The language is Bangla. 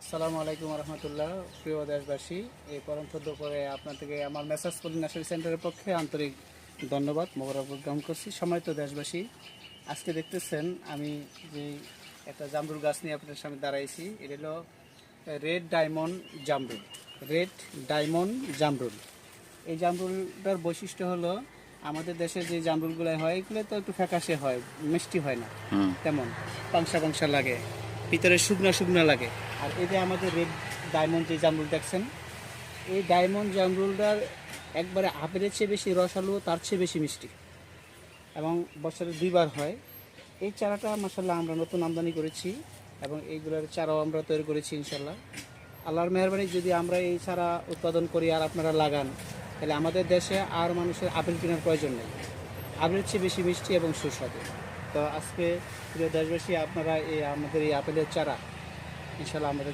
আসসালামু আলাইকুম রহমতুল্লাহ। প্রিয় দেশবাসী, এই পরন্ত দুপুরে আপনাদেরকে আমার মেসাজ পলি নার্সারি সেন্টারের পক্ষে আন্তরিক ধন্যবাদ মোবারকবাদ গ্রহণ করছি। সম্মানিত দেশবাসী, আজকে দেখতেছেন আমি যে একটা জামরুল গাছ নিয়ে আপনাদের সামনে দাঁড়াইছি। এটা হলো রেড ডায়মন্ড জামরুল। রেড ডায়মন্ড জামরুল, এই জামরুলটার বৈশিষ্ট্য হলো আমাদের দেশে যে জামরুলগুলো হয় এগুলো তো একটু ফ্যাকাশে হয়, মিষ্টি হয় না, তেমন পাংশা পাংশা লাগে, ভিতরে শুকনা শুকনা লাগে। আর এই যে আমাদের রেড ডায়মন্ড যে জামরুল দেখছেন, এই ডায়মন্ড জামরুলটার একবারে আপেলের চেয়ে বেশি রসালো, তার চেয়ে বেশি মিষ্টি, এবং বছরে 2বার হয়। এই চারাটা মাসাল্লাহ আমরা নতুন আমদানি করেছি এবং এইগুলোর চারাও আমরা তৈরি করেছি ইনশাল্লাহ। আল্লাহর মেহরবানি যদি আমরা এই চারা উৎপাদন করি আর আপনারা লাগান, তাহলে আমাদের দেশে আর মানুষের আপেল কেনার প্রয়োজন নেই। আপেলের চেয়ে বেশি মিষ্টি এবং সুস্বাদু। তো আজকে প্রিয় দেশবাসী, আপনারা এই আমাদের এই আপেলের চারা ইনশাল্লাহ আমাদের